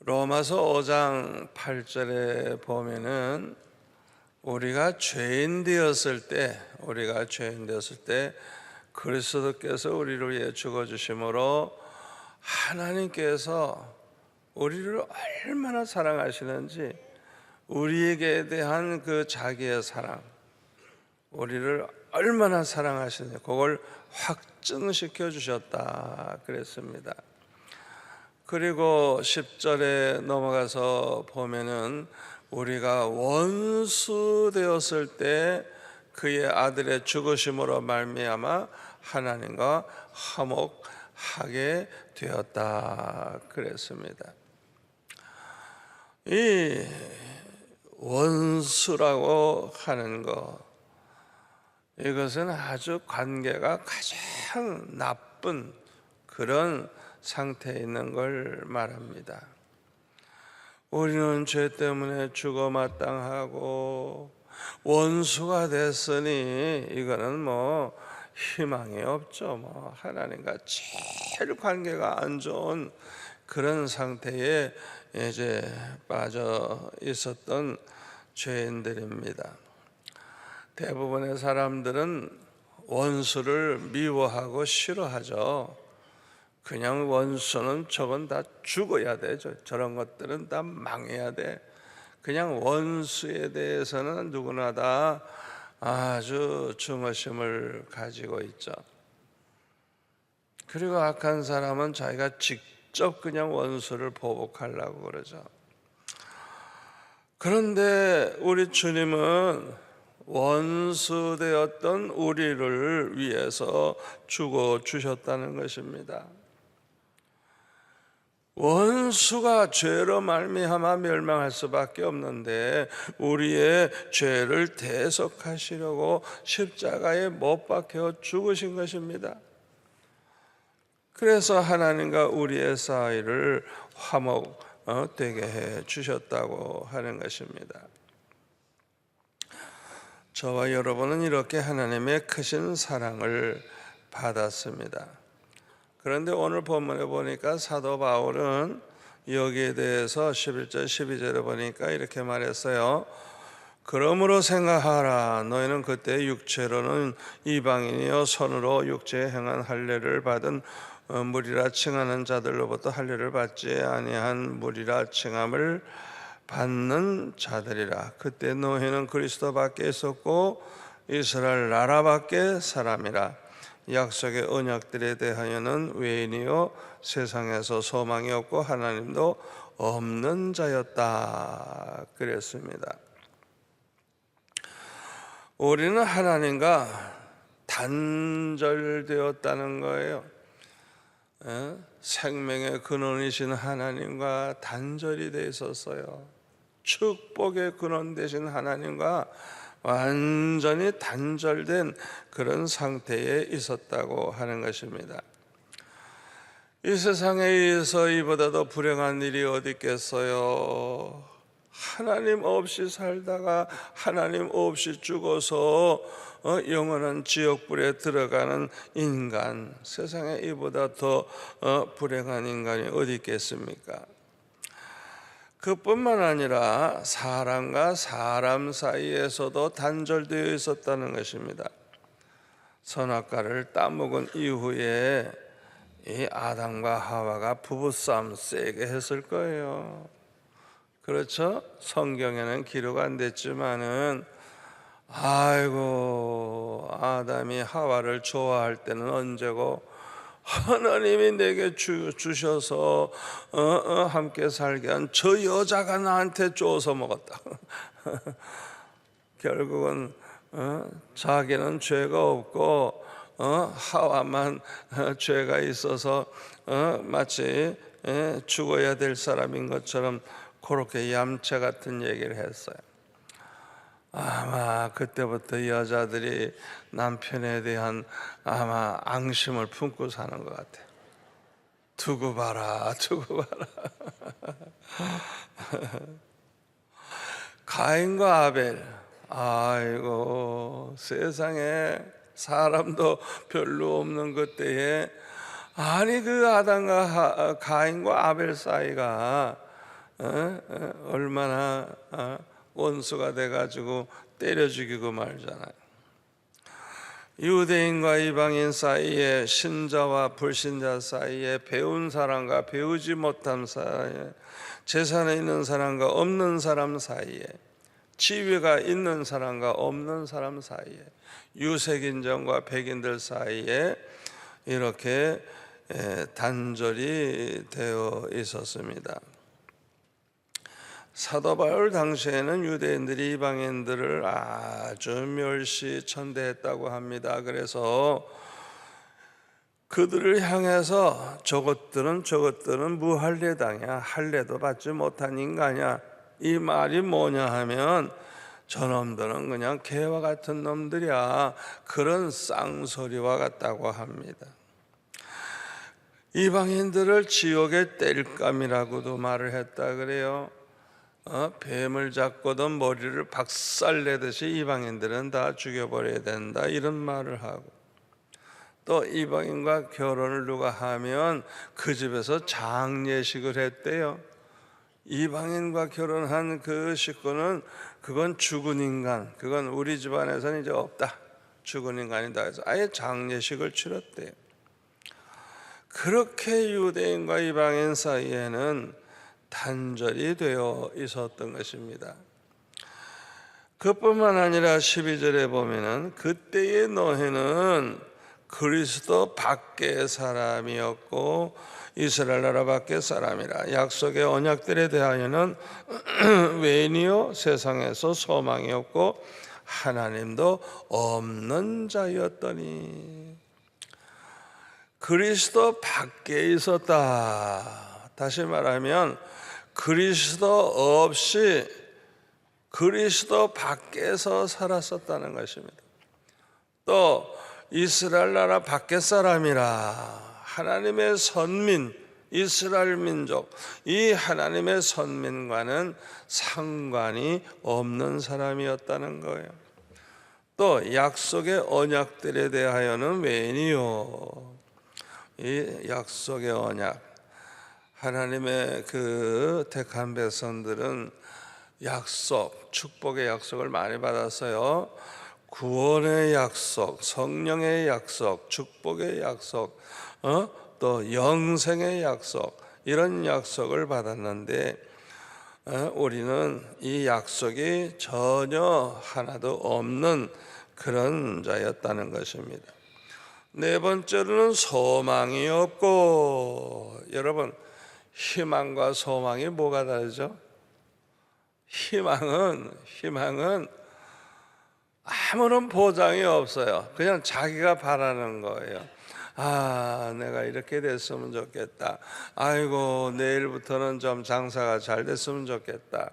로마서 5장 8절에 보면은 우리가 죄인 되었을 때 그리스도께서 우리를 위해 죽어주심으로 하나님께서 우리를 얼마나 사랑하시는지, 우리에게 대한 그 자기의 사랑, 우리를 얼마나 사랑하시는지 그걸 확증시켜 주셨다 그랬습니다. 그리고 10절에 넘어가서 보면은 우리가 원수 되었을 때 그의 아들의 죽으심으로 말미암아 하나님과 화목하게 되었다 그랬습니다. 이 원수라고 하는 것, 이것은 아주 관계가 가장 나쁜 그런 상태에 있는 걸 말합니다. 우리는 죄 때문에 죽어 마땅하고 원수가 됐으니 이거는 뭐 희망이 없죠. 하나님과 제일 관계가 안 좋은 그런 상태에 이제 빠져 있었던 죄인들입니다. 대부분의 사람들은 원수를 미워하고 싫어하죠. 그냥 원수는 저건 다 죽어야 돼. 저런 것들은 다 망해야 돼. 그냥 원수에 대해서는 누구나 다 아주 증오심을 가지고 있죠. 그리고 악한 사람은 자기가 직접 그냥 원수를 보복하려고 그러죠. 그런데 우리 주님은 원수 되었던 우리를 위해서 죽어 주셨다는 것입니다. 원수가 죄로 말미암아 멸망할 수밖에 없는데 우리의 죄를 대속하시려고 십자가에 못 박혀 죽으신 것입니다. 그래서 하나님과 우리의 사이를 화목되게 해 주셨다고 하는 것입니다. 저와 여러분은 이렇게 하나님의 크신 사랑을 받았습니다. 그런데 오늘 본문에 보니까 사도 바울은 여기에 대해서 11절 12절에 보니까 이렇게 말했어요. 그러므로 생각하라. 너희는 그때 육체로는 이방인이요 손으로 육체에 행한 할례를 받은 무리라 칭하는 자들로부터 할례를 받지 아니한 무리라 칭함을 받는 자들이라. 그때 너희는 그리스도 밖에 있었고 이스라엘 나라 밖에 사람이라. 약속의 언약들에 대하여는 외인이요 세상에서 소망이 없고 하나님도 없는 자였다 그랬습니다. 우리는 하나님과 단절되었다는 거예요. 생명의 근원이신 하나님과 단절이 되어 있었어요. 축복의 근원 되신 하나님과 완전히 단절된 그런 상태에 있었다고 하는 것입니다. 이 세상에서 이보다도 불행한 일이 어디 있겠어요? 하나님 없이 살다가 하나님 없이 죽어서 영원한 지옥불에 들어가는 인간, 세상에 이보다 더 불행한 인간이 어디 있겠습니까? 그뿐만 아니라 사람과 사람 사이에서도 단절되어 있었다는 것입니다. 선악과를 따먹은 이후에 이 아담과 하와가 부부싸움 세게 했을 거예요. 그렇죠? 성경에는 기록 안 됐지만은 아이고 아담이 하와를 좋아할 때는 언제고 하나님이 내게 주셔서 함께 살게 한 저 여자가 나한테 줘서 먹었다. 결국은 자기는 죄가 없고 하와만 죄가 있어서 마치 죽어야 될 사람인 것처럼 그렇게 얌체 같은 얘기를 했어요. 아마 그때부터 여자들이 남편에 대한 아마 앙심을 품고 사는 것 같아요. 두고 봐라. 가인과 아벨, 아이고 세상에 사람도 별로 없는 그때에 아니 그 아담과 가인과 아벨 사이가 얼마나 원수가 돼가지고 때려 죽이고 말잖아요. 유대인과 이방인 사이에, 신자와 불신자 사이에, 배운 사람과 배우지 못한 사이에, 재산이 있는 사람과 없는 사람 사이에, 지위가 있는 사람과 없는 사람 사이에, 유색인종과 백인들 사이에 이렇게 단절이 되어 있었습니다. 사도 바울 당시에는 유대인들이 이방인들을 아주 멸시천대했다고 합니다. 그래서 그들을 향해서 저것들은 무할례당이야, 할례도 받지 못한 인간이야, 이 말이 뭐냐 하면 저놈들은 그냥 개와 같은 놈들이야, 그런 쌍소리와 같다고 합니다. 이방인들을 지옥의 땔감이라고도 말을 했다 그래요. 뱀을 잡고도 머리를 박살내듯이 이방인들은 다 죽여버려야 된다, 이런 말을 하고, 또 이방인과 결혼을 누가 하면 그 집에서 장례식을 했대요. 이방인과 결혼한 그 식구는 그건 죽은 인간, 그건 우리 집안에서는 이제 없다, 죽은 인간이다 해서 아예 장례식을 치렀대요. 그렇게 유대인과 이방인 사이에는 단절이 되어 있었던 것입니다. 그뿐만 아니라 12절에 보면은 그때의 너희는 그리스도 밖의 사람이었고 이스라엘 나라 밖의 사람이라. 약속의 언약들에 대하여는 외인이요 세상에서 소망이 없고 하나님도 없는 자였더니. 그리스도 밖에 있었다. 다시 말하면 그리스도 없이 그리스도 밖에서 살았었다는 것입니다. 또 이스라엘 나라 밖의 사람이라. 하나님의 선민, 이스라엘 민족, 이 하나님의 선민과는 상관이 없는 사람이었다는 거예요. 또 약속의 언약들에 대하여는 외인이요. 이 약속의 언약, 하나님의 그 택한 백성들은 약속, 축복의 약속을 많이 받았어요. 구원의 약속, 성령의 약속, 축복의 약속, 또 영생의 약속, 이런 약속을 받았는데 우리는 이 약속이 전혀 하나도 없는 그런 자였다는 것입니다. 네 번째로는 소망이 없고. 여러분, 희망과 소망이 뭐가 다르죠? 희망은 아무런 보장이 없어요. 그냥 자기가 바라는 거예요. 아, 내가 이렇게 됐으면 좋겠다. 아이고, 내일부터는 좀 장사가 잘 됐으면 좋겠다.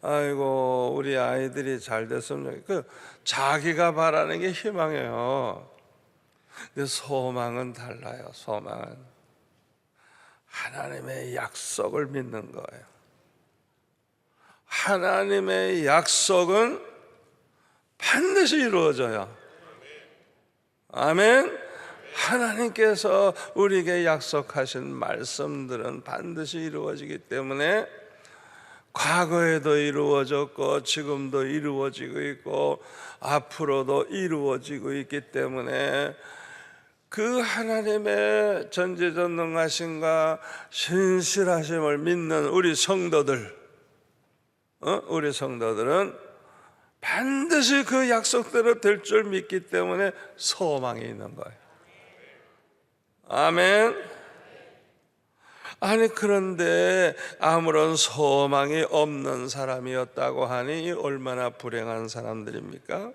아이고, 우리 아이들이 잘 됐으면 좋겠다. 그 자기가 바라는 게 희망이에요. 근데 소망은 달라요. 소망은 하나님의 약속을 믿는 거예요. 하나님의 약속은 반드시 이루어져요. 아멘. 하나님께서 우리에게 약속하신 말씀들은 반드시 이루어지기 때문에 과거에도 이루어졌고 지금도 이루어지고 있고 앞으로도 이루어지고 있기 때문에 그 하나님의 전지전능하심과 신실하심을 믿는 우리 성도들은 반드시 그 약속대로 될 줄 믿기 때문에 소망이 있는 거예요. 아멘. 아니, 그런데 아무런 소망이 없는 사람이었다고 하니 얼마나 불행한 사람들입니까?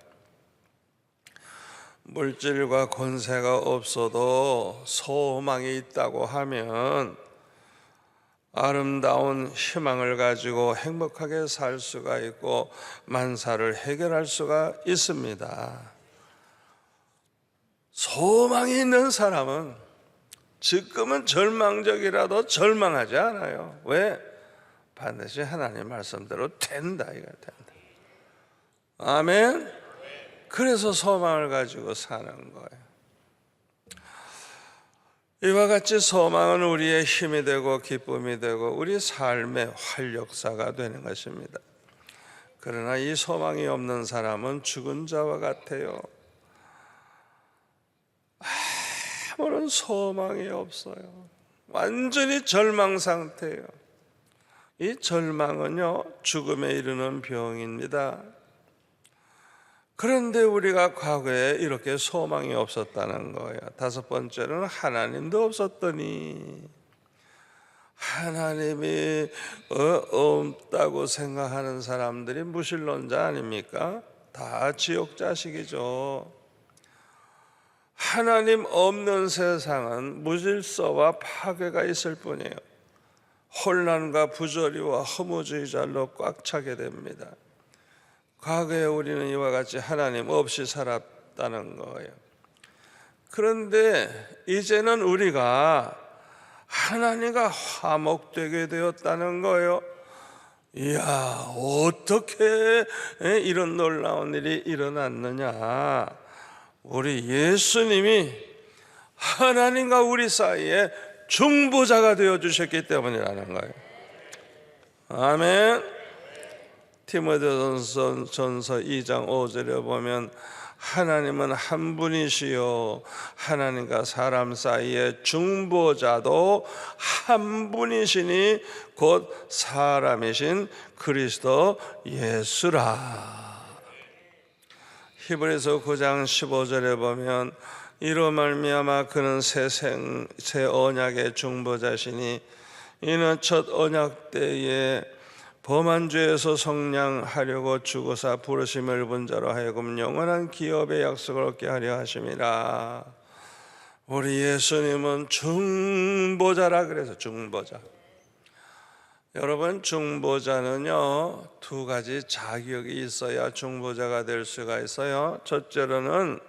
물질과 권세가 없어도 소망이 있다고 하면 아름다운 희망을 가지고 행복하게 살 수가 있고 만사를 해결할 수가 있습니다. 소망이 있는 사람은 지금은 절망적이라도 절망하지 않아요. 왜? 반드시 하나님 말씀대로 된다, 이거 된다. 아멘. 그래서 소망을 가지고 사는 거예요. 이와 같이 소망은 우리의 힘이 되고 기쁨이 되고 우리 삶의 활력사가 되는 것입니다. 그러나 이 소망이 없는 사람은 죽은 자와 같아요. 아무런 소망이 없어요. 완전히 절망 상태예요. 이 절망은요, 죽음에 이르는 병입니다. 그런데 우리가 과거에 이렇게 소망이 없었다는 거예요. 다섯 번째는 하나님도 없었더니, 하나님이 없다고 생각하는 사람들이 무신론자 아닙니까? 다 지옥 자식이죠. 하나님 없는 세상은 무질서와 파괴가 있을 뿐이에요. 혼란과 부조리와 허무주의자로 꽉 차게 됩니다. 과거에 우리는 이와 같이 하나님 없이 살았다는 거예요. 그런데 이제는 우리가 하나님과 화목되게 되었다는 거예요. 이야, 어떻게 이런 놀라운 일이 일어났느냐. 우리 예수님이 하나님과 우리 사이에 중보자가 되어주셨기 때문이라는 거예요. 아멘. 디모데전서 2장 5절에 보면 하나님은 한 분이시요 하나님과 사람 사이의 중보자도 한 분이시니 곧 사람이신 그리스도 예수라. 히브리서 9장 15절에 보면 이로 말미암아 그는 새 언약의 중보자시니 이는 첫 언약 때에 범한 죄에서 성량하려고 죽으사 부르심을 본 자로 하여금 영원한 기업의 약속을 얻게 하려 하심이라. 우리 예수님은 중보자라 그래서 중보자. 여러분, 중보자는요 두 가지 자격이 있어야 중보자가 될 수가 있어요. 첫째로는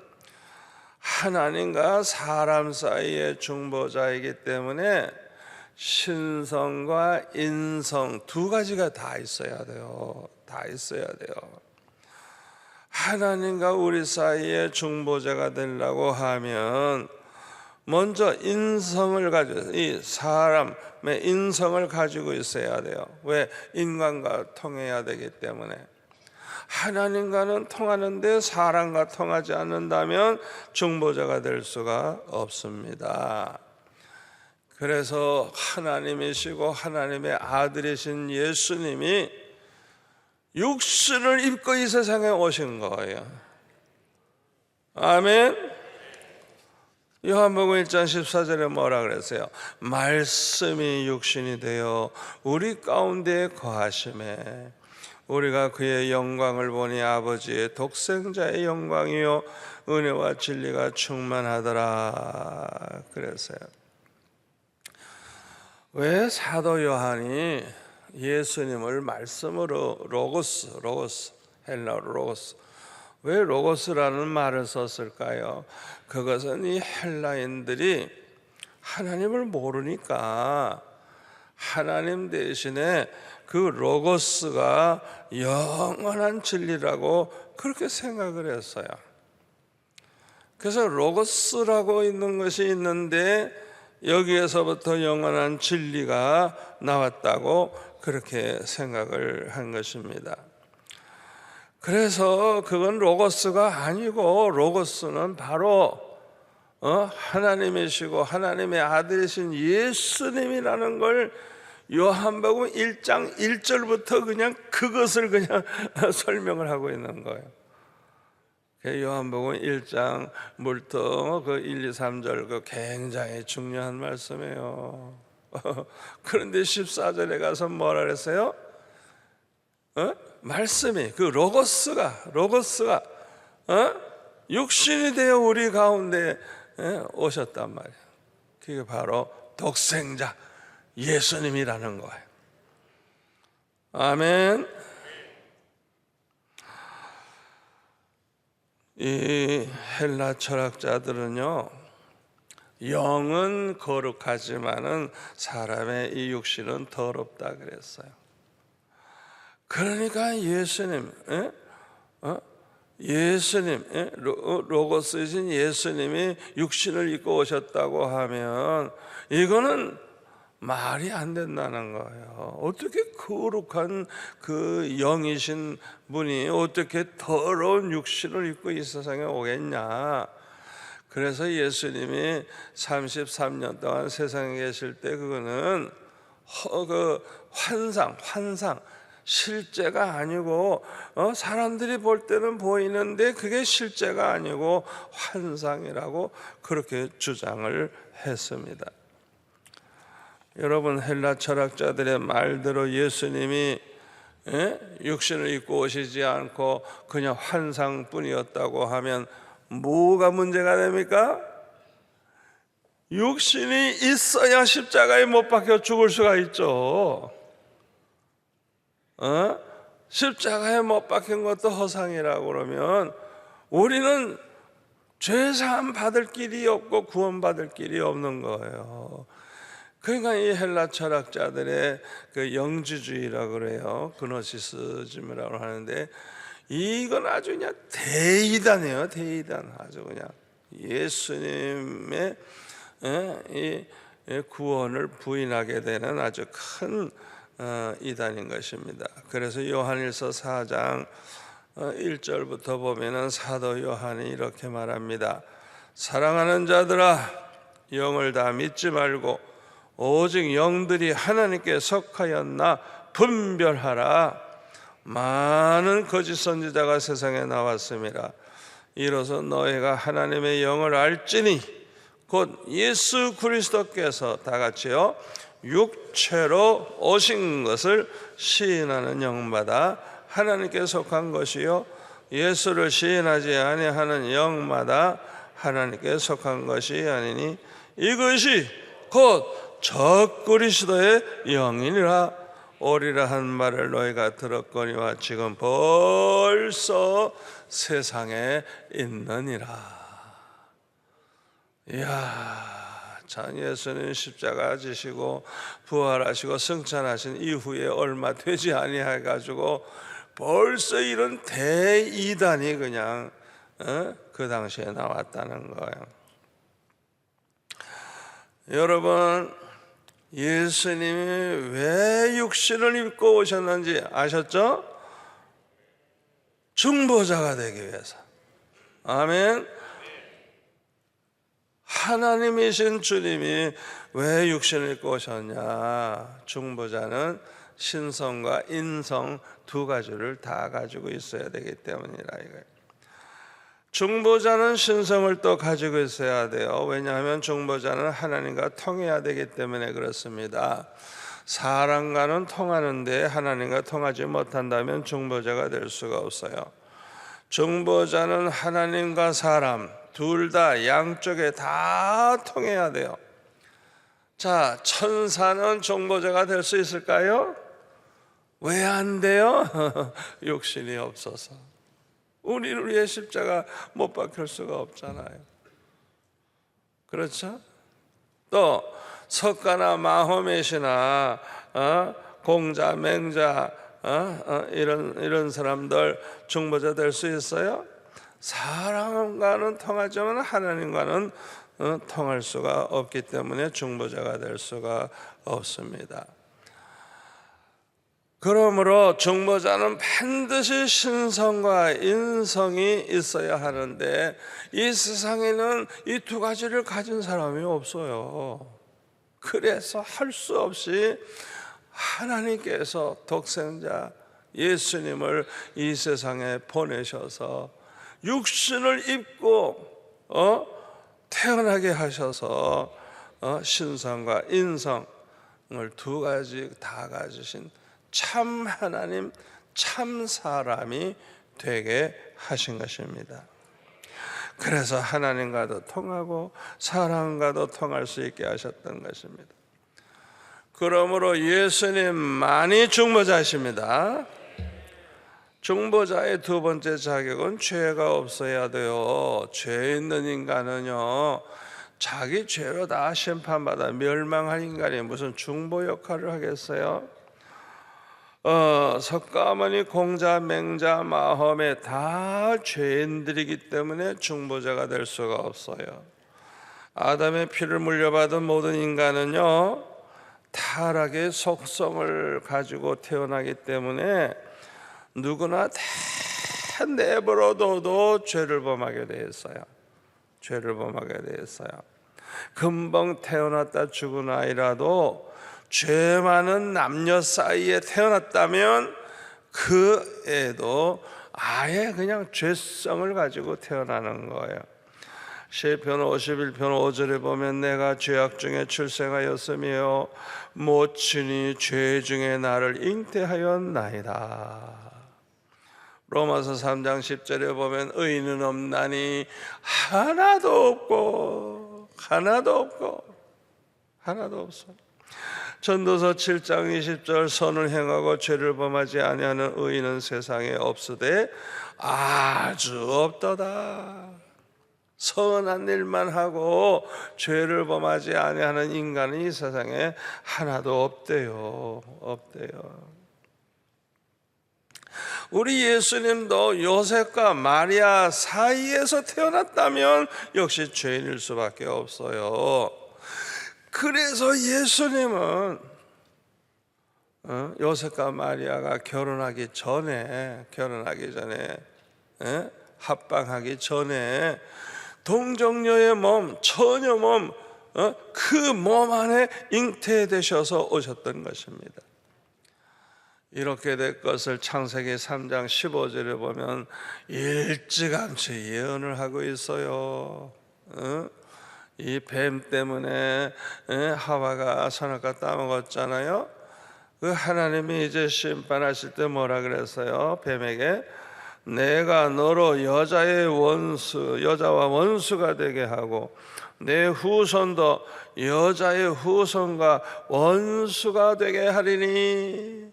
하나님과 사람 사이의 중보자이기 때문에 신성과 인성 두 가지가 다 있어야 돼요. 다 있어야 돼요. 하나님과 우리 사이의 중보자가 되려고 하면 먼저 인성을 가지고, 이 사람의 인성을 가지고 있어야 돼요. 왜? 인간과 통해야 되기 때문에. 하나님과는 통하는데 사람과 통하지 않는다면 중보자가 될 수가 없습니다. 그래서 하나님이시고 하나님의 아들이신 예수님이 육신을 입고 이 세상에 오신 거예요. 아멘. 요한복음 1장 14절에 뭐라 그랬어요? 말씀이 육신이 되어 우리 가운데 거하심에 우리가 그의 영광을 보니 아버지의 독생자의 영광이요 은혜와 진리가 충만하더라 그랬어요. 왜 사도 요한이 예수님을 말씀으로 로고스 헬라어로 로고스, 왜 로고스라는 말을 썼을까요? 그것은 이 헬라인들이 하나님을 모르니까 하나님 대신에 그 로고스가 영원한 진리라고 그렇게 생각을 했어요. 그래서 로고스라고 있는 것이 있는데 여기에서부터 영원한 진리가 나왔다고 그렇게 생각을 한 것입니다. 그래서 그건 로고스가 아니고 로고스는 바로 하나님이시고 하나님의 아들이신 예수님이라는 걸 요한복음 1장 1절부터 그냥 그것을 그냥 설명을 하고 있는 거예요. 요한복음 1장 물도 그 1, 2, 3절 그 굉장히 중요한 말씀이에요. 그런데 14절에 가서 뭐라 그랬어요? 말씀이 그 로고스가 육신이 되어 우리 가운데 오셨단 말이에요. 그게 바로 독생자 예수님이라는 거예요. 아멘. 이 헬라 철학자들은요, 영은 거룩하지만은 사람의 이 육신은 더럽다 그랬어요. 그러니까 예수님, 예수님, 로고스이신 예수님이 육신을 입고 오셨다고 하면 이거는 말이 안 된다는 거예요. 어떻게 거룩한 그 영이신 분이 어떻게 더러운 육신을 입고 이 세상에 오겠냐. 그래서 예수님이 33년 동안 세상에 계실 때 그거는 그 환상 실제가 아니고 사람들이 볼 때는 보이는데 그게 실제가 아니고 환상이라고 그렇게 주장을 했습니다. 여러분, 헬라 철학자들의 말대로 예수님이 육신을 입고 오시지 않고 그냥 환상뿐이었다고 하면 뭐가 문제가 됩니까? 육신이 있어야 십자가에 못 박혀 죽을 수가 있죠. 십자가에 못 박힌 것도 허상이라고 그러면 우리는 죄사함 받을 길이 없고 구원받을 길이 없는 거예요. 그러니까 이 헬라 철학자들의 그 영지주의라고 그래요. 그노시스즘이라고 하는데 이건 아주 그냥 대이단이에요. 대이단. 아주 그냥 예수님의 이 구원을 부인하게 되는 아주 큰 이단인 것입니다. 그래서 요한일서 4장 1절부터 보면은 사도 요한이 이렇게 말합니다. 사랑하는 자들아, 영을 다 믿지 말고 오직 영들이 하나님께 속하였나 분별하라. 많은 거짓 선지자가 세상에 나왔습니다. 이로써 너희가 하나님의 영을 알지니 곧 예수 그리스도께서 다 같이요 육체로 오신 것을 시인하는 영마다 하나님께 속한 것이요 예수를 시인하지 아니하는 영마다 하나님께 속한 것이 아니니 이것이 곧 적그리스도의 영이니라. 오리라 한 말을 너희가 들었거니와 지금 벌써 세상에 있느니라. 이야, 참 예수님 십자가 지시고 부활하시고 승천하신 이후에 얼마 되지 아니해가지고 벌써 이런 대이단이 그냥 그 당시에 나왔다는 거예요. 여러분, 예수님이 왜 육신을 입고 오셨는지 아셨죠? 중보자가 되기 위해서. 아멘. 하나님이신 주님이 왜 육신을 입고 오셨냐? 중보자는 신성과 인성 두 가지를 다 가지고 있어야 되기 때문이라 이거예요. 중보자는 신성을 또 가지고 있어야 돼요. 왜냐하면 중보자는 하나님과 통해야 되기 때문에 그렇습니다. 사람과는 통하는데 하나님과 통하지 못한다면 중보자가 될 수가 없어요. 중보자는 하나님과 사람 둘 다 양쪽에 다 통해야 돼요. 자, 천사는 중보자가 될 수 있을까요? 왜 안 돼요? 욕심이 없어서. 우리를 위해 십자가 못 박힐 수가 없잖아요. 그렇죠? 또 석가나 마호멧이나 공자, 맹자 이런 사람들 중보자 될 수 있어요? 사람과는 통하지만 하나님과는 통할 수가 없기 때문에 중보자가 될 수가 없습니다. 그러므로 중보자는 반드시 신성과 인성이 있어야 하는데 이 세상에는 이 두 가지를 가진 사람이 없어요. 그래서 할 수 없이 하나님께서 독생자 예수님을 이 세상에 보내셔서 육신을 입고 태어나게 하셔서 신성과 인성을 두 가지 다 가지신 참 하나님, 참 사람이 되게 하신 것입니다. 그래서 하나님과도 통하고 사람과도 통할 수 있게 하셨던 것입니다. 그러므로 예수님만이 중보자이십니다. 중보자의 두 번째 자격은 죄가 없어야 돼요. 죄 있는 인간은요, 자기 죄로 다 심판받아 멸망한 인간이 무슨 중보 역할을 하겠어요? 석가모니, 공자, 맹자, 마허메 다 죄인들이기 때문에 중보자가 될 수가 없어요. 아담의 피를 물려받은 모든 인간은요, 타락의 속성을 가지고 태어나기 때문에 누구나 다 내버려둬도 죄를 범하게 돼 있어요. 죄를 범하게 돼 있어요. 금방 태어났다 죽은 아이라도 죄 많은 남녀 사이에 태어났다면 그 애도 아예 그냥 죄성을 가지고 태어나는 거예요. 시편 51편 5절에 보면 내가 죄악 중에 출생하였으며 모친이 죄 중에 나를 잉태하였나이다. 로마서 3장 10절에 보면 의인은 없나니 하나도 없고 하나도 없어. 전도서 7장 20절 선을 행하고 죄를 범하지 아니하는 의인은 세상에 없으되 아주 없도다. 선한 일만 하고 죄를 범하지 아니하는 인간이 이 세상에 하나도 없대요. 우리 예수님도 요셉과 마리아 사이에서 태어났다면 역시 죄인일 수밖에 없어요. 그래서 예수님은 요셉과 마리아가 결혼하기 전에 합방하기 전에 동정녀의 몸, 처녀 몸, 그 몸 안에 잉태되셔서 오셨던 것입니다. 이렇게 될 것을 창세기 3장 15절에 보면 일찌감치 예언을 하고 있어요. 이 뱀 때문에 하와가 선악과 따먹었잖아요. 그 하나님이 이제 심판하실 때 뭐라 그랬어요? 뱀에게 내가 너로 여자와 원수가 되게 하고 내 후손도 여자의 후손과 원수가 되게 하리니,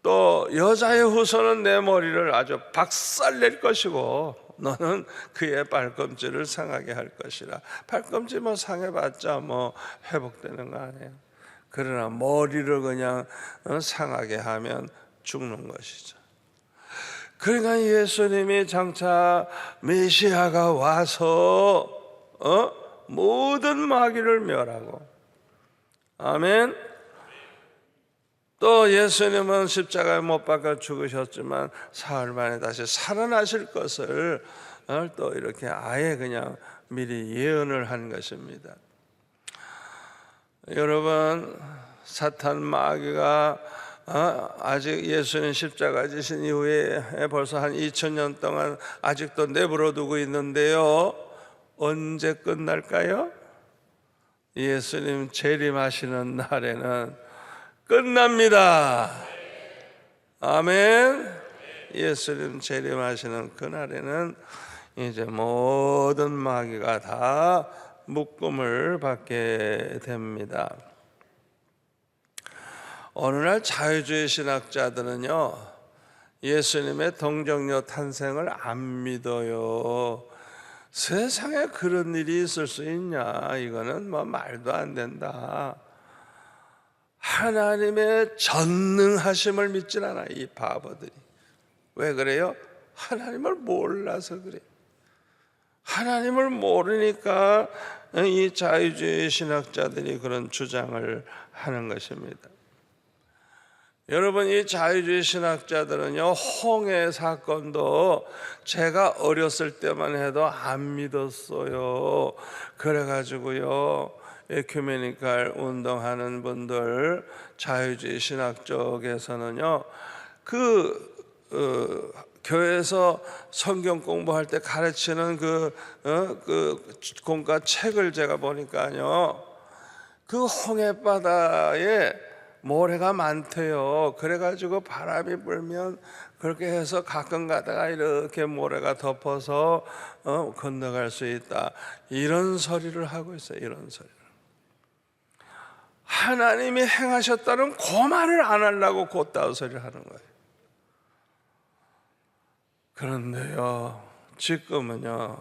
또 여자의 후손은 내 머리를 아주 박살낼 것이고 너는 그의 발꿈치를 상하게 할 것이라. 발꿈치 뭐 상해봤자 뭐 회복되는 거 아니에요. 그러나 머리를 그냥 상하게 하면 죽는 것이죠. 그러니까 예수님이 장차 메시아가 와서 모든 마귀를 멸하고, 아멘. 또 예수님은 십자가에 못 박아 죽으셨지만 사흘 만에 다시 살아나실 것을 또 이렇게 아예 그냥 미리 예언을 한 것입니다. 여러분, 사탄 마귀가 아직 예수님 십자가 지신 이후에 벌써 한 2000년 동안 아직도 내버려 두고 있는데요, 언제 끝날까요? 예수님 재림하시는 날에는 끝납니다. 아멘. 예수님 재림하시는 그날에는 이제 모든 마귀가 다 묶음을 받게 됩니다. 어느 날 자유주의 신학자들은요, 예수님의 동정녀 탄생을 안 믿어요. 세상에 그런 일이 있을 수 있냐, 이거는 뭐 말도 안 된다. 하나님의 전능하심을 믿질 않아, 이 바보들이. 왜 그래요? 하나님을 몰라서 그래. 하나님을 모르니까 이 자유주의 신학자들이 그런 주장을 하는 것입니다. 여러분, 이 자유주의 신학자들은요, 홍해 사건도 제가 어렸을 때만 해도 안 믿었어요. 그래가지고요, 에큐메니칼 운동하는 분들, 자유주의 신학 쪽에서는요, 교회에서 성경 공부할 때 가르치는 그 공과 책을 제가 보니까요, 그 홍해바다에 모래가 많대요. 그래가지고 바람이 불면 그렇게 해서 가끔 가다가 이렇게 모래가 덮어서 건너갈 수 있다, 이런 소리를 하고 있어요. 이런 소리를. 하나님이 행하셨다는 그 말을 안 하려고 곧다운 소리를 하는 거예요. 그런데요, 지금은요,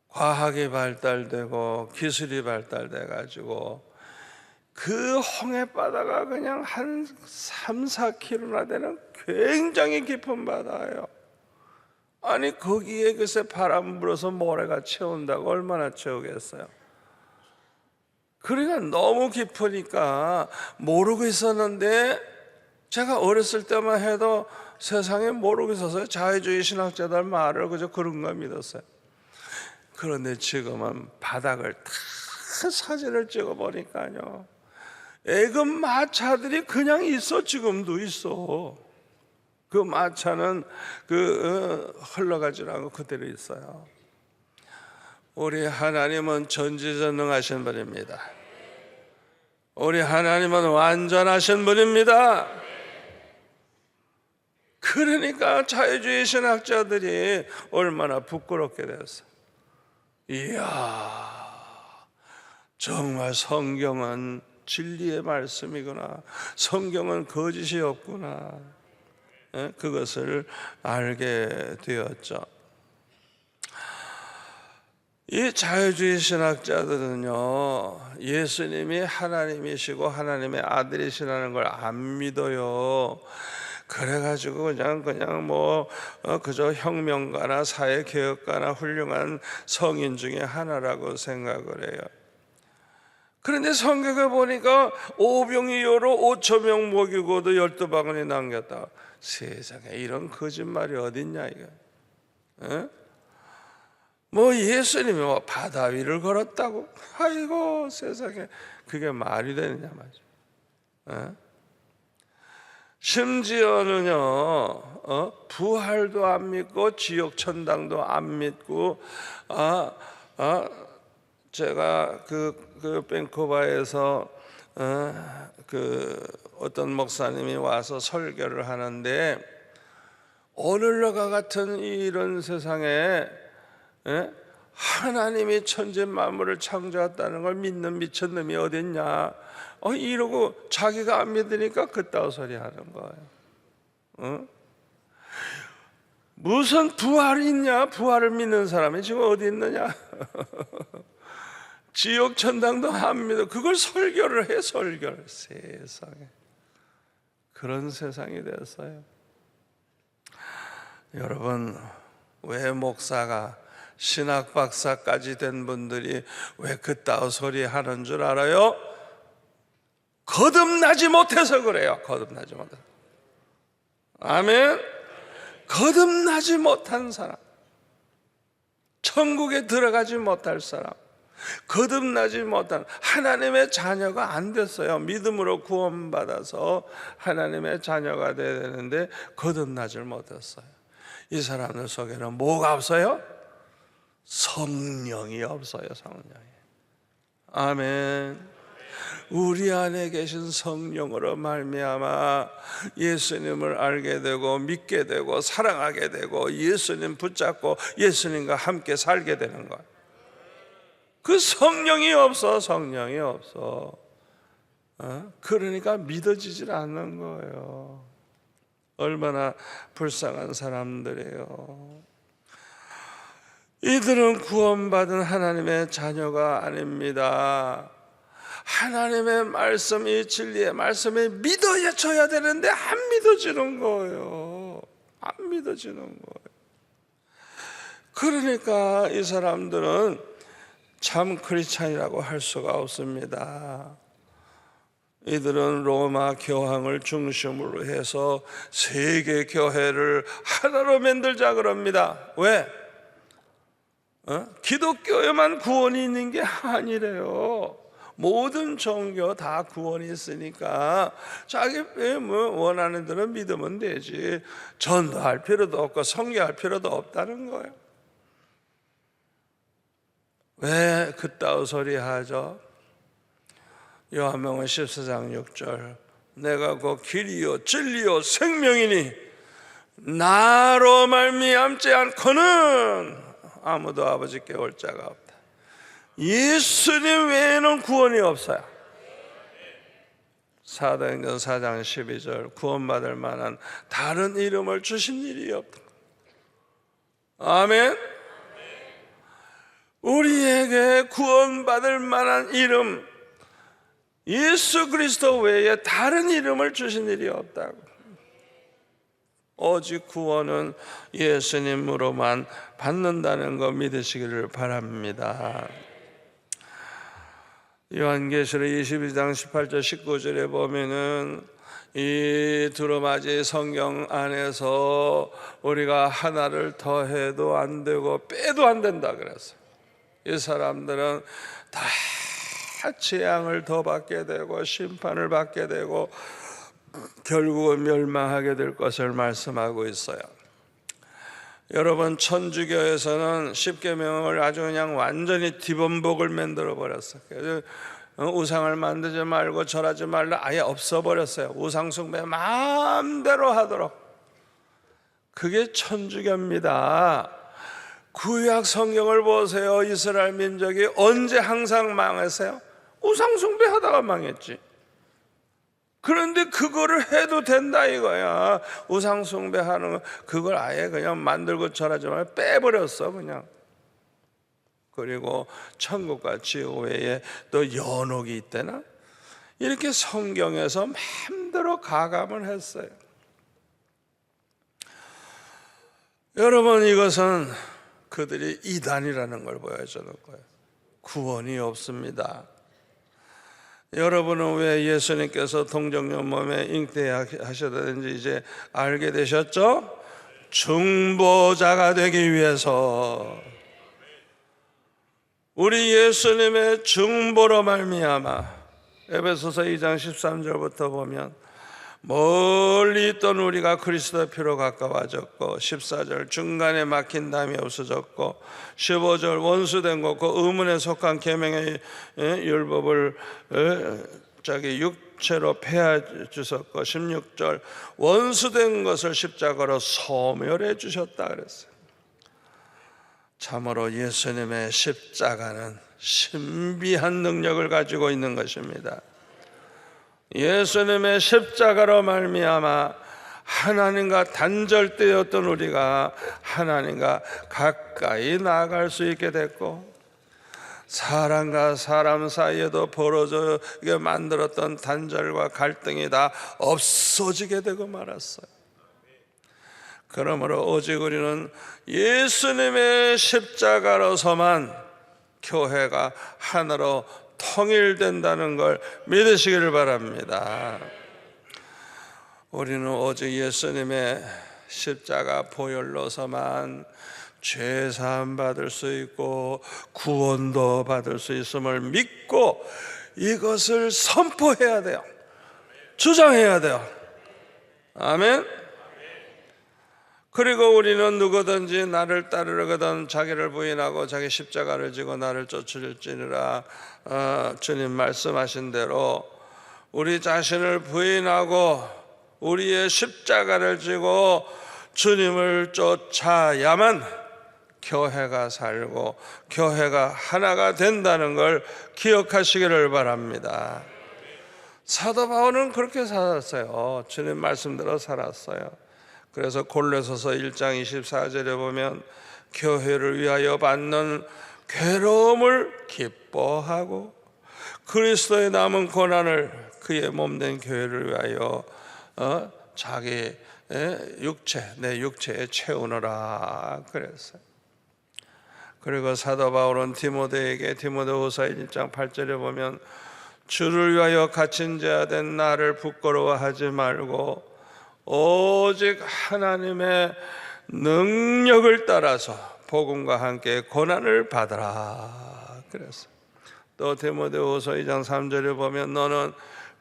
과학이 발달되고 기술이 발달돼 가지고 그 홍해바다가 그냥 한 3, 4km나 되는 굉장히 깊은 바다예요. 아니 거기에 글쎄 바람 불어서 모래가 채운다고 얼마나 채우겠어요. 그러니까 너무 깊으니까 모르고 있었는데, 제가 어렸을 때만 해도 세상에 모르고 있어서 자유주의 신학자들 말을 그저 그런 거 믿었어요. 그런데 지금은 바닥을 다 사진을 찍어보니까요, 애굽 마차들이 그냥 있어. 지금도 있어. 그 마차는 흘러가지 않고 그대로 있어요. 우리 하나님은 전지전능하신 분입니다. 우리 하나님은 완전하신 분입니다. 그러니까 자유주의 신학자들이 얼마나 부끄럽게 됐어요. 이야, 정말 성경은 진리의 말씀이구나, 성경은 거짓이 없구나, 그것을 알게 되었죠. 이 자유주의 신학자들은요, 예수님이 하나님이시고 하나님의 아들이시라는 걸 안 믿어요. 그래가지고 그냥 그저 혁명가나 사회개혁가나 훌륭한 성인 중에 하나라고 생각을 해요. 그런데 성경에 보니까 오병이어로 5,000명 먹이고도 12바구니 남겼다. 세상에 이런 거짓말이 어딨냐 이거. 예수님이 바다 위를 걸었다고? 아이고 세상에, 그게 말이 되느냐 말이죠. 심지어는요, 부활도 안 믿고 지옥 천당도 안 믿고, 제가 그 밴쿠버에서 어떤 목사님이 와서 설교를 하는데, 오늘날과 같은 이런 세상에 하나님이 천지 만물을 창조했다는 걸 믿는 미친놈이 어딨냐, 이러고 자기가 안 믿으니까 그따위 소리 하는 거예요. 무슨 부활이 있냐? 부활을 믿는 사람이 지금 어디 있느냐? 지옥 천당도 안 믿어. 그걸 설교를 해, 설교를. 세상에, 그런 세상이 됐어요. 여러분, 왜 목사가 신학 박사까지 된 분들이 왜 그따위 소리 하는 줄 알아요? 거듭나지 못해서 그래요. 거듭나지 못해서. 아멘. 거듭나지 못한 사람, 천국에 들어가지 못할 사람, 거듭나지 못한 하나님의 자녀가 안 됐어요. 믿음으로 구원받아서 하나님의 자녀가 되어야 되는데 거듭나지 못했어요. 이 사람들 속에는 뭐가 없어요? 성령이 없어요. 성령이. 아멘. 우리 안에 계신 성령으로 말미암아 예수님을 알게 되고 믿게 되고 사랑하게 되고 예수님 붙잡고 예수님과 함께 살게 되는 거예요. 그 성령이 없어. 성령이 없어. 그러니까 믿어지질 않는 거예요. 얼마나 불쌍한 사람들이에요. 이들은 구원받은 하나님의 자녀가 아닙니다. 하나님의 말씀이 진리의 말씀이 믿어져야 되는데 안 믿어지는 거예요. 안 믿어지는 거예요. 그러니까 이 사람들은 참 크리스찬이라고 할 수가 없습니다. 이들은 로마 교황을 중심으로 해서 세계 교회를 하나로 만들자 그럽니다. 왜? 기독교에만 구원이 있는 게 아니래요. 모든 종교 다 구원이 있으니까 자기 원하는 대로 믿으면 되지, 전도할 필요도 없고 선교할 필요도 없다는 거예요. 왜 그따위 소리 하죠? 요한복음 14장 6절, 내가 곧 길이요 진리요 생명이니 나로 말미암지 않고는 아무도 아버지께 올 자가 없다. 예수님 외에는 구원이 없어요. 사도행전 4장 12절, 구원받을 만한 다른 이름을 주신 일이 없다. 아멘. 우리에게 구원받을 만한 이름, 예수 그리스도 외에 다른 이름을 주신 일이 없다고. 오직 구원은 예수님으로만 받는다는 거 믿으시기를 바랍니다. 요한계시록 22장 18절 19절에 보면은 이 두루마지 성경 안에서 우리가 하나를 더해도 안 되고 빼도 안 된다 그랬어요. 이 사람들은 다 재앙을 더 받게 되고 심판을 받게 되고 결국은 멸망하게 될 것을 말씀하고 있어요. 여러분, 천주교에서는 십계명을 아주 그냥 완전히 뒤범벅을 만들어 버렸어요. 그래서 우상을 만들지 말고 절하지 말라 아예 없어버렸어요. 우상숭배 마음대로 하도록. 그게 천주교입니다. 구약 성경을 보세요. 이스라엘 민족이 언제 항상 망했어요? 우상숭배 하다가 망했지. 그런데 그거를 해도 된다 이거야. 우상숭배하는 거 그걸 아예 그냥 만들고 절하지 말고 빼버렸어 그냥. 그리고 천국과 지옥 외에 또 연옥이 있대나? 이렇게 성경에서 마음대로 가감을 했어요. 여러분, 이것은 그들이 이단이라는 걸 보여주는 거예요. 구원이 없습니다. 여러분은 왜 예수님께서 동정녀 몸에 잉태하셔야되는지 이제 알게 되셨죠? 중보자가 되기 위해서, 우리 예수님의 중보로 말미암아, 에베소서 2장 13절부터 보면 멀리 있던 우리가 그리스도의 피로 가까워졌고, 14절 중간에 막힌 담이 없어졌고, 15절 원수된 것, 그 의문에 속한 계명의 율법을 육체로 폐하 주셨고, 16절 원수된 것을 십자가로 소멸해 주셨다 그랬어요. 참으로 예수님의 십자가는 신비한 능력을 가지고 있는 것입니다. 예수님의 십자가로 말미암아 하나님과 단절되었던 우리가 하나님과 가까이 나아갈 수 있게 됐고, 사람과 사람 사이에도 벌어지게 만들었던 단절과 갈등이 다 없어지게 되고 말았어요. 그러므로 오직 우리는 예수님의 십자가로서만 교회가 하나로 통일된다는 걸 믿으시기를 바랍니다. 우리는 오직 예수님의 십자가 보혈로서만 죄사함 받을 수 있고 구원도 받을 수 있음을 믿고 이것을 선포해야 돼요. 주장해야 돼요. 아멘. 그리고 우리는 누구든지 나를 따르려거든 자기를 부인하고 자기 십자가를 지고 나를 쫓을지니라. 주님 말씀하신 대로 우리 자신을 부인하고 우리의 십자가를 지고 주님을 쫓아야만 교회가 살고 교회가 하나가 된다는 걸 기억하시기를 바랍니다. 사도 바울은 그렇게 살았어요. 주님 말씀대로 살았어요. 그래서 골로새서 1장 24절에 보면 교회를 위하여 받는 괴로움을 기뻐하고 그리스도의 남은 고난을 그의 몸된 교회를 위하여 자기 내 육체에 채우느라 그랬어요. 그리고 사도 바울은 디모데에게 디모데후서 1장 8절에 보면 주를 위하여 갇힌 자 된 나를 부끄러워하지 말고 오직 하나님의 능력을 따라서 복음과 함께 고난을 받으라 그랬어요. 또 디모데후서 2장 3절에 보면 너는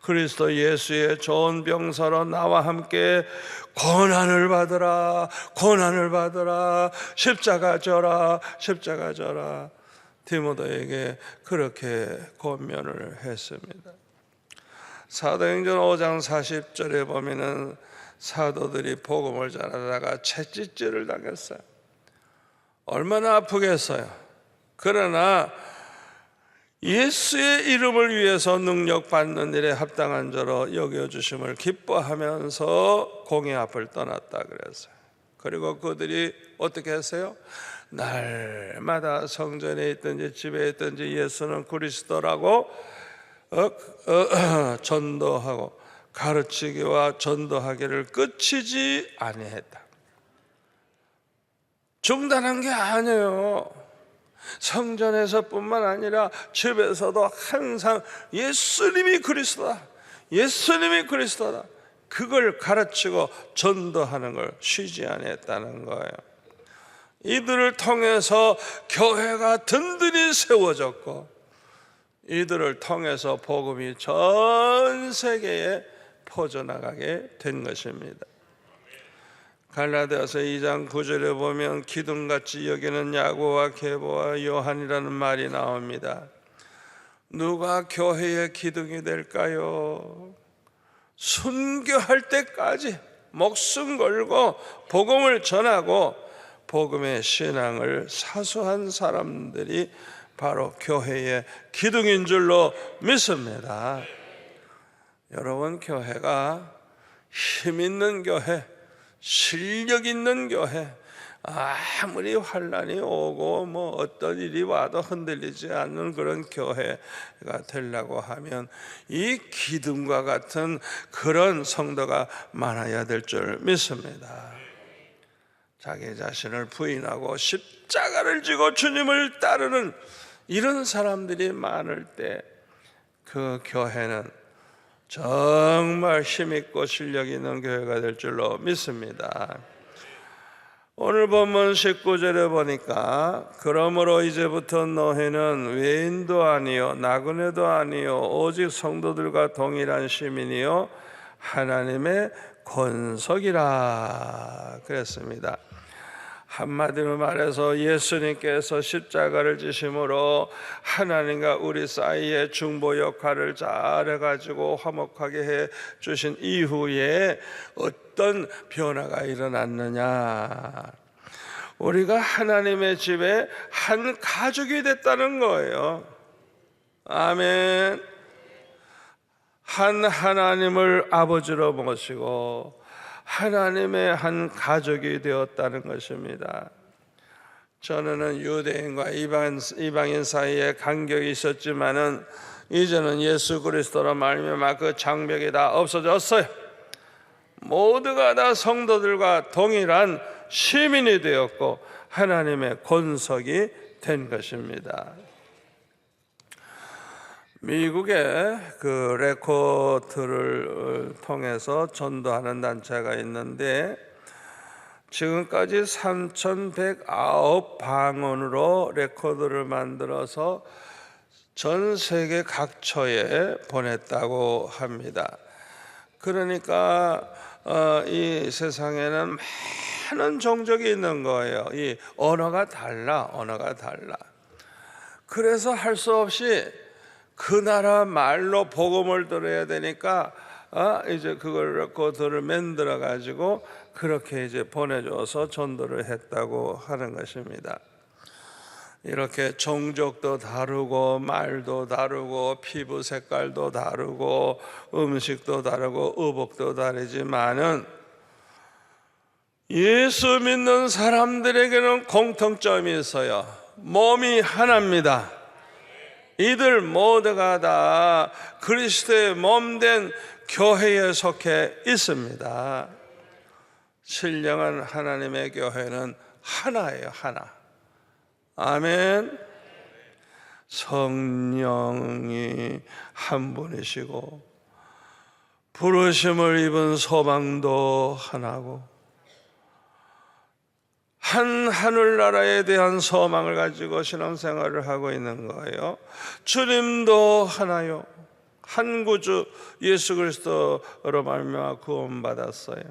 그리스도 예수의 좋은 병사로 나와 함께 고난을 받으라, 고난을 받으라, 십자가 져라, 십자가 져라. 디모데에게 그렇게 권면을 했습니다. 사도행전 5장 40절에 보면은 사도들이 복음을 전하다가 채찍질을 당했어요. 얼마나 아프겠어요. 그러나 예수의 이름을 위해서 능력받는 일에 합당한 자로 여겨주심을 기뻐하면서 공의 앞을 떠났다 그랬어요. 그리고 그들이 어떻게 했어요? 날마다 성전에 있든지 집에 있든지 예수는 그리스도라고 전도하고 가르치기와 전도하기를 끝이지 아니했다. 중단한 게 아니에요. 성전에서뿐만 아니라 집에서도 항상 예수님이 그리스도다, 예수님이 그리스도다, 그걸 가르치고 전도하는 걸 쉬지 아니했다는 거예요. 이들을 통해서 교회가 든든히 세워졌고, 이들을 통해서 복음이 전 세계에 퍼져나가게 된 것입니다. 갈라디아서 2장 9절에 보면 기둥같이 여기는 야고보와 계보와 요한이라는 말이 나옵니다. 누가 교회의 기둥이 될까요? 순교할 때까지 목숨 걸고 복음을 전하고 복음의 신앙을 사수한 사람들이 바로 교회의 기둥인 줄로 믿습니다. 여러분, 교회가 힘 있는 교회, 실력 있는 교회, 아무리 환난이 오고 뭐 어떤 일이 와도 흔들리지 않는 그런 교회가 되려고 하면 이 기둥과 같은 그런 성도가 많아야 될 줄 믿습니다. 자기 자신을 부인하고 십자가를 지고 주님을 따르는 이런 사람들이 많을 때 그 교회는 정말 힘있고 실력 있는 교회가 될 줄로 믿습니다. 오늘 본문 19절에 보니까 그러므로 이제부터 너희는 외인도 아니요 나그네도 아니요 오직 성도들과 동일한 시민이요 하나님의 권속이라 그랬습니다. 한마디로 말해서 예수님께서 십자가를 지심으로 하나님과 우리 사이의 중보 역할을 잘해가지고 화목하게 해주신 이후에 어떤 변화가 일어났느냐, 우리가 하나님의 집에 한 가족이 됐다는 거예요. 아멘. 한 하나님을 아버지로 모시고 하나님의 한 가족이 되었다는 것입니다. 전에는 유대인과 이방인 사이에 간격이 있었지만은 이제는 예수 그리스도로 말미암아 그 장벽이 다 없어졌어요. 모두가 다 성도들과 동일한 시민이 되었고 하나님의 권속이 된 것입니다. 미국에 그 레코드를 통해서 전도하는 단체가 있는데 지금까지 3,109방언으로 레코드를 만들어서 전 세계 각처에 보냈다고 합니다. 그러니까 이 세상에는 많은 종족이 있는 거예요. 이 언어가 달라. 그래서 할 수 없이 그 나라 말로 복음을 들어야 되니까 이제 그걸 레코드를 만들어 가지고 그렇게 이제 보내줘서 전도를 했다고 하는 것입니다. 이렇게 종족도 다르고 말도 다르고 피부 색깔도 다르고 음식도 다르고 의복도 다르지만은 예수 믿는 사람들에게는 공통점이 있어요. 몸이 하나입니다. 이들 모두가 다 그리스도의 몸된 교회에 속해 있습니다. 신령한 하나님의 교회는 하나예요, 하나. 아멘. 성령이 한 분이시고 부르심을 입은 소망도 하나고 한 하늘나라에 대한 소망을 가지고 신앙생활을 하고 있는 거예요. 주님도 하나요. 한 구주 예수 그리스도로 말미암아 구원받았어요.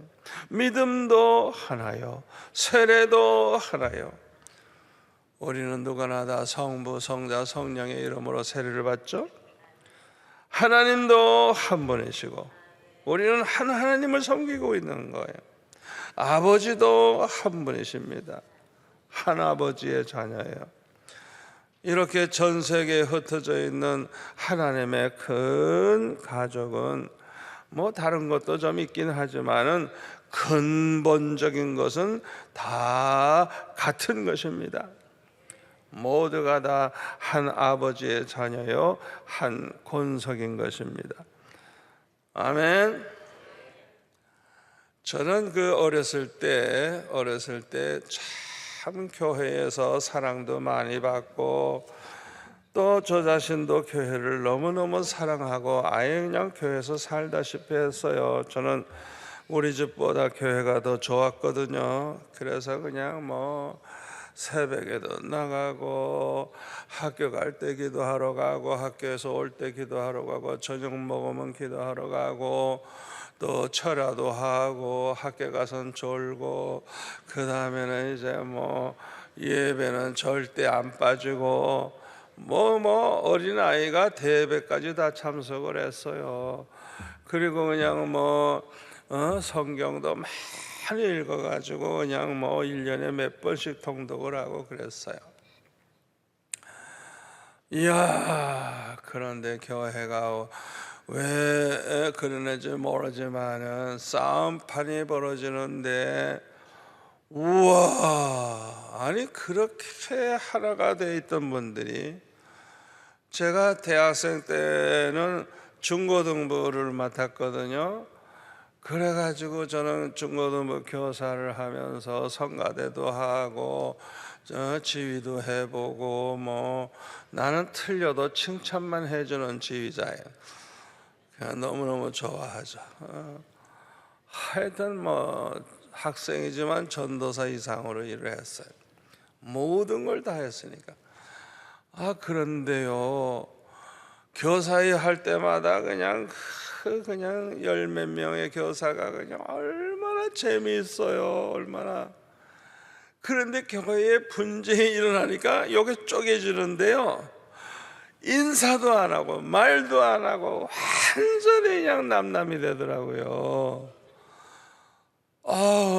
믿음도 하나요. 세례도 하나요. 우리는 누구나 다 성부, 성자, 성령의 이름으로 세례를 받죠. 하나님도 한 분이시고 우리는 한 하나님을 섬기고 있는 거예요. 아버지도 한 분이십니다. 한 아버지의 자녀예요. 이렇게 전 세계에 흩어져 있는 하나님의 큰 가족은 뭐 다른 것도 좀 있긴 하지만은 근본적인 것은 다 같은 것입니다. 모두가 다 한 아버지의 자녀요 한 권속인 것입니다. 아멘. 저는 그 어렸을 때 참 교회에서 사랑도 많이 받고 또 저 자신도 교회를 너무너무 사랑하고 아예 그냥 교회에서 살다시피 했어요. 저는 우리 집보다 교회가 더 좋았거든요. 그래서 그냥 뭐 새벽에도 나가고 학교 갈 때 기도하러 가고 학교에서 올 때 기도하러 가고 저녁 먹으면 기도하러 가고 또 철야도 하고 학교 가서는 졸고 그 다음에는 이제 뭐 예배는 절대 안 빠지고 뭐 어린아이가 대회까지 다 참석을 했어요. 그리고 그냥 성경도 많이 읽어가지고 그냥 1년에 몇 번씩 통독을 하고 그랬어요. 이야, 그런데 교회가 왜 그러는지 모르지만은 싸움판이 벌어지는데 우와, 아니 그렇게 하나가 돼 있던 분들이, 제가 대학생 때는 중고등부를 맡았거든요. 그래가지고 저는 중고등부 교사를 하면서 성가대도 하고 지휘도 해보고 나는 틀려도 칭찬만 해주는 지휘자예요. 그냥 너무너무 좋아하죠. 하여튼 학생이지만 전도사 이상으로 일을 했어요. 모든 걸 다 했으니까. 그런데요, 교사일 할 때마다 그냥 열 몇 명의 교사가 그냥 얼마나 재미있어요, 얼마나. 그런데 교회에 분쟁이 일어나니까 여기 쪼개지는데요, 인사도 안 하고 말도 안 하고 완전히 그냥 남남이 되더라고요.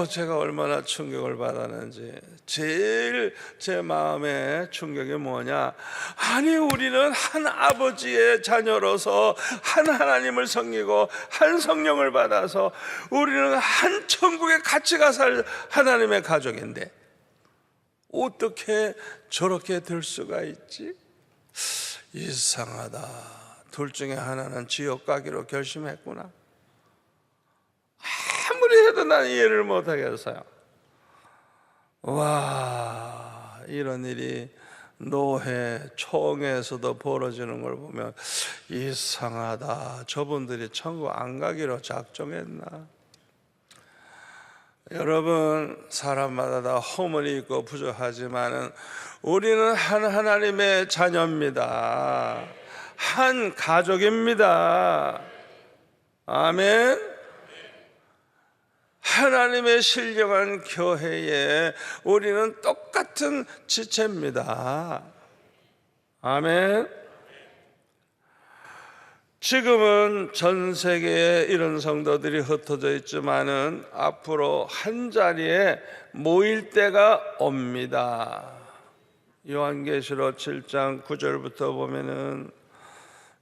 제가 얼마나 충격을 받았는지. 제일 제 마음에 충격이 뭐냐, 아니 우리는 한 아버지의 자녀로서 한 하나님을 섬기고 한 성령을 받아서 우리는 한 천국에 같이 가살 하나님의 가족인데 어떻게 저렇게 될 수가 있지? 이상하다. 둘 중에 하나는 지옥 가기로 결심했구나. 아무리 해도 난 이해를 못하겠어요. 와, 이런 일이 노회, 총회에서도 벌어지는 걸 보면 이상하다. 저분들이 천국 안 가기로 작정했나? 여러분, 사람마다 다 허물이 있고 부족하지만은 우리는 한 하나님의 자녀입니다. 한 가족입니다. 아멘. 하나님의 신령한 교회에 우리는 똑같은 지체입니다. 아멘. 지금은 전 세계에 이런 성도들이 흩어져 있지만은 앞으로 한 자리에 모일 때가 옵니다. 요한계시록 7장 9절부터 보면은,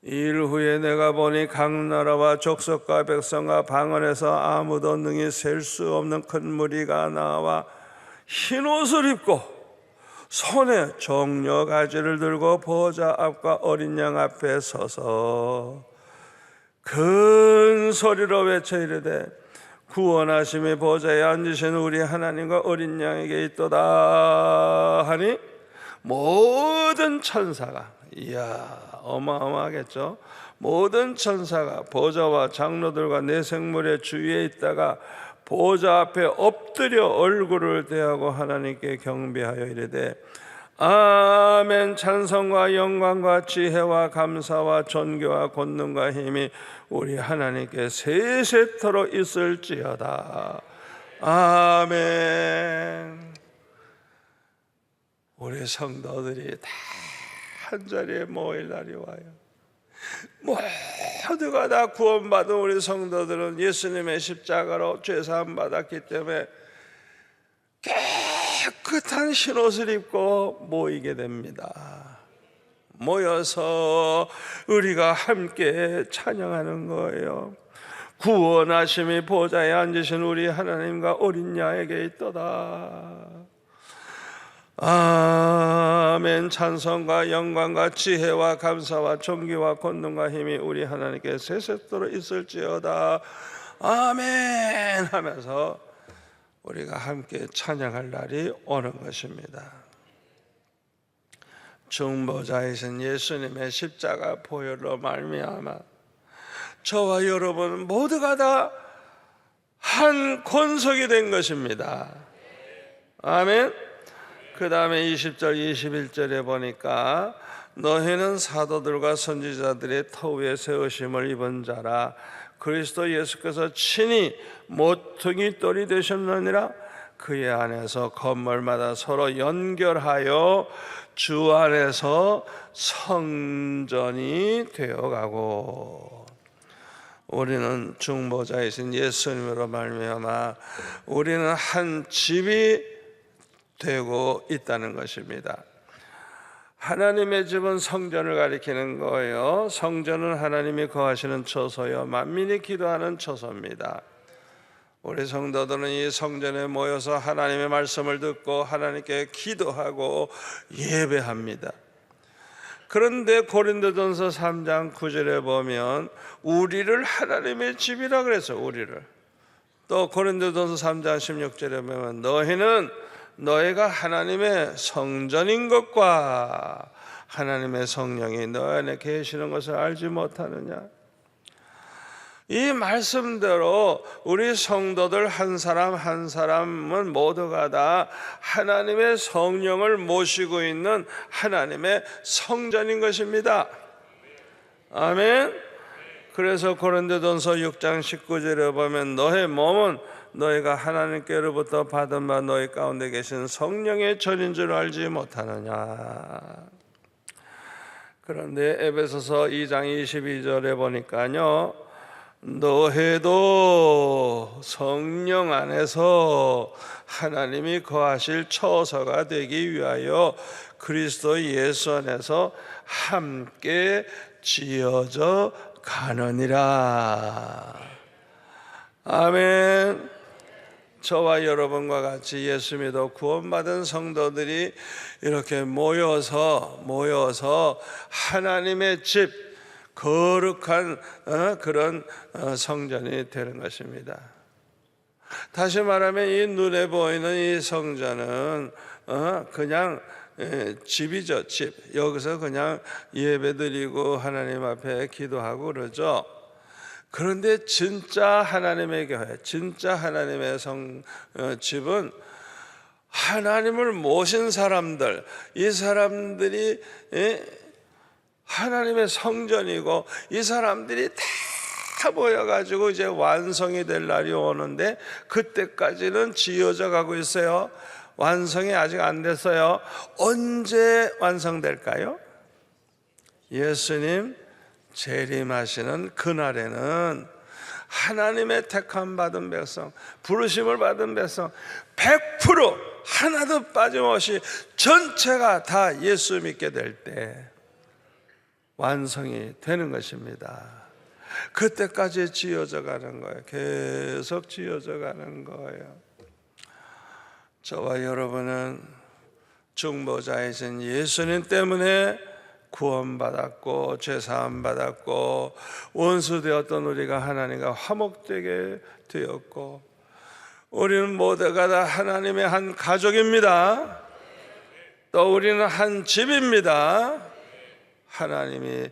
이일 후에 내가 보니 각 나라와 족속과 백성과 방언에서 아무도 능히 셀 수 없는 큰 무리가 나와 흰 옷을 입고 손에 종려 가지를 들고 보좌 앞과 어린 양 앞에 서서 큰 소리로 외쳐 이르되, 구원하심의 보좌에 앉으신 우리 하나님과 어린 양에게 있도다 하니, 모든 천사가, 이야 어마어마하겠죠. 모든 천사가 보좌와 장로들과 네 생물의 주위에 있다가 보좌 앞에 엎드려 얼굴을 대하고 하나님께 경배하여 이르되, 아멘. 찬송과 영광과 지혜와 감사와 존귀와 권능과 힘이 우리 하나님께 세세토록 있을지어다. 아멘. 우리 성도들이 다 한자리에 모일 날이 와요. 모두가 다 구원받은 우리 성도들은 예수님의 십자가로 죄사함 받았기 때문에 깨끗한 흰옷을 입고 모이게 됩니다. 모여서 우리가 함께 찬양하는 거예요. 구원하심이 보좌에 앉으신 우리 하나님과 어린 양에게 있도다. 아멘. 찬송과 영광과 지혜와 감사와 존귀와 권능과 힘이 우리 하나님께 세세토록 있을지어다. 아멘 하면서 우리가 함께 찬양할 날이 오는 것입니다. 중보자이신 예수님의 십자가 보혈로 말미암아 저와 여러분 모두가 다 한 권속이 된 것입니다. 아멘. 그 다음에 20절 21절에 보니까 너희는 사도들과 선지자들의 터 위에 세우심을 입은 자라. 그리스도 예수께서 친히 모퉁이 돌이 되셨느니라. 그의 안에서 건물마다 서로 연결하여 주 안에서 성전이 되어가고, 우리는 중보자이신 예수님으로 말미암아 우리는 한 집이 되고 있다는 것입니다. 하나님의 집은 성전을 가리키는 거예요. 성전은 하나님이 거하시는 처소요, 만민이 기도하는 처소입니다. 우리 성도들은 이 성전에 모여서 하나님의 말씀을 듣고 하나님께 기도하고 예배합니다. 그런데 고린도전서 3장 9절에 보면 우리를 하나님의 집이라 그래서 우리를, 또 고린도전서 3장 16절에 보면 너희는 너희가 하나님의 성전인 것과 하나님의 성령이 너희 안에 계시는 것을 알지 못하느냐. 이 말씀대로 우리 성도들 한 사람 한 사람은 모두가 다 하나님의 성령을 모시고 있는 하나님의 성전인 것입니다. 아멘. 그래서 고린도전서 6장 19절에 보면 너의 몸은 너희가 하나님께로부터 받은 바 너희 가운데 계신 성령의 전인 줄 알지 못하느냐. 그런데 에베소서 2장 22절에 보니까요, 너희도 성령 안에서 하나님이 거하실 처소가 되기 위하여 그리스도 예수 안에서 함께 지어져 가느니라. 아멘. 저와 여러분과 같이 예수 믿어 구원받은 성도들이 이렇게 모여서 하나님의 집, 거룩한 그런 성전이 되는 것입니다. 다시 말하면 이 눈에 보이는 이 성전은 그냥 집이죠, 집. 여기서 그냥 예배드리고 하나님 앞에 기도하고 그러죠. 그런데 진짜 하나님의 교회, 진짜 하나님의 집은 하나님을 모신 사람들, 이 사람들이 하나님의 성전이고, 이 사람들이 다 모여가지고 이제 완성이 될 날이 오는데, 그때까지는 지어져 가고 있어요. 완성이 아직 안 됐어요. 언제 완성될까요? 예수님 재림하시는 그날에는 하나님의 택함 받은 백성, 부르심을 받은 백성 100% 하나도 빠짐없이 전체가 다 예수 믿게 될 때 완성이 되는 것입니다. 그때까지 지어져 가는 거예요. 계속 지어져 가는 거예요. 저와 여러분은 중보자이신 예수님 때문에 구원받았고 죄사함 받았고 원수 되었던 우리가 하나님과 화목되게 되었고, 우리는 모두가 다 하나님의 한 가족입니다. 또 우리는 한 집입니다. 하나님이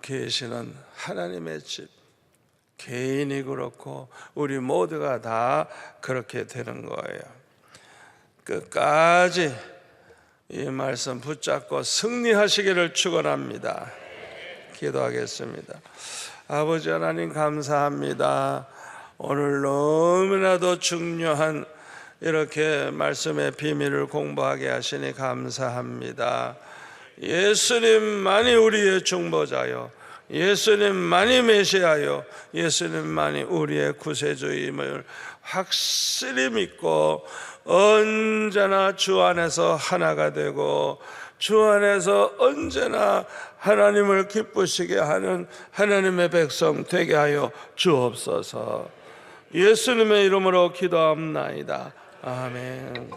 계시는 하나님의 집, 개인이 그렇고 우리 모두가 다 그렇게 되는 거예요. 끝까지 이 말씀 붙잡고 승리하시기를 축원합니다. 기도하겠습니다. 아버지 하나님 감사합니다. 오늘 너무나도 중요한 이렇게 말씀의 비밀을 공부하게 하시니 감사합니다. 예수님만이 우리의 중보자요, 예수님만이 메시아요, 예수님만이 우리의 구세주임을 확실히 믿고 언제나 주 안에서 하나가 되고 주 안에서 언제나 하나님을 기쁘시게 하는 하나님의 백성 되게 하여 주옵소서. 예수님의 이름으로 기도합나이다. 아멘.